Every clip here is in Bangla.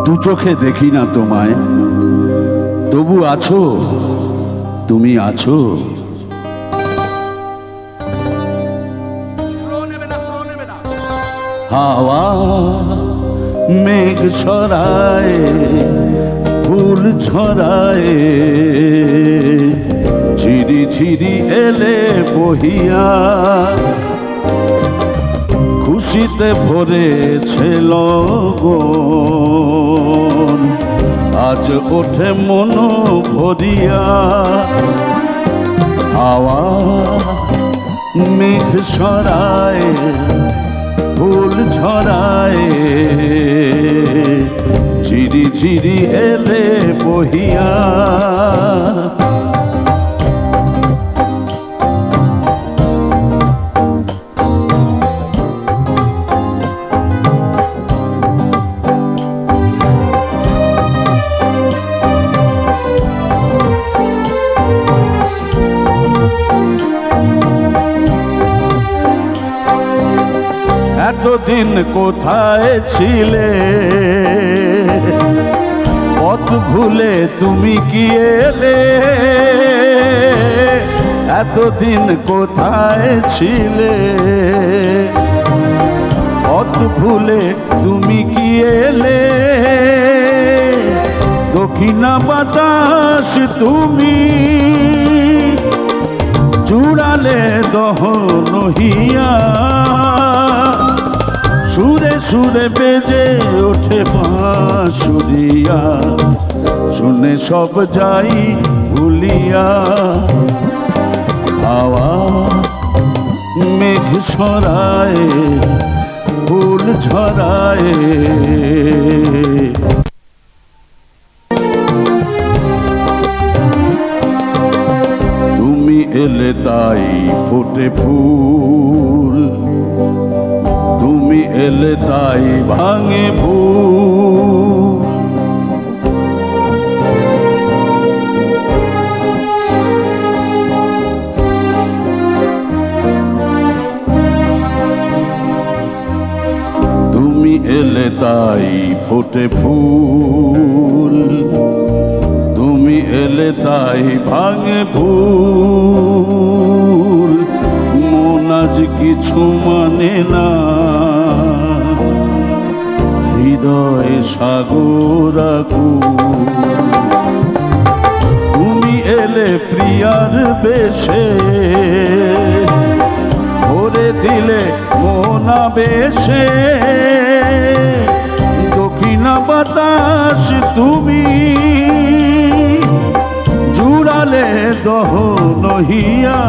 দু চোখে দেখি না তোমায়, তবু আছো, তুমি আছো। হাওয়া মেঘ ছড়ায়, ফুল ছড়ায়, ঝিরি ঝিরি এলে বহিয়া, খুশিতে ভরেছে লগন, আজ ওঠে মন ভরিয়া। হাওয়া মেঘ ছড়ায়, ফুল ছড়ায়, ঝিরি ঝিরি এলে বহিয়া। এতদিন কোথায় ছিলে, পথ ভুলে তুমি কি এলে? এতদিন কোথায় ছিলে, পথ ভুলে তুমি কি এলে? দক্ষিণা বাতাস তুমি জুড়ালে দহন হিয়া, সুরে সুরে বেজে ওঠে বাঁশুরিয়া, শুনে সব যাই ভুলিয়া। হাওয়া মেঘ ছড়ায়, ফুল ছড়ায়, তুমি এলে তাই ফোটে ফুল, তুমি এলে তাই ভাঙে ভুল। তুমি এলে তাই ফোটে ফুল, তুমি এলে তাই ভাঙে ভুল। মন আজ কিছু মানে না, হৃদয় সাগর আকুল। তুমি এলে প্রিয়ার বেশে, ভরে দিলে মন আবেশে। দক্ষিণা বাতাস তুমি জুড়ালে দহন হিয়া,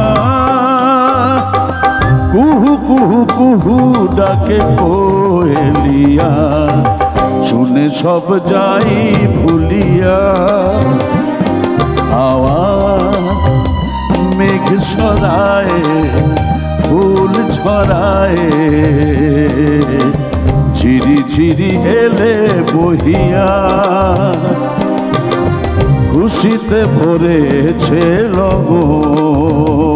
কুহু কুহু কুহু ডাকে কোয়েলিয়া, শুনে সব যাই ভুলিয়া। হাওয়া মেঘ ছড়ায়, ফুল ছড়ায়, ঝিরি ঝিরি এলে বহিয়া, খুশিতে ভরেছে লগন,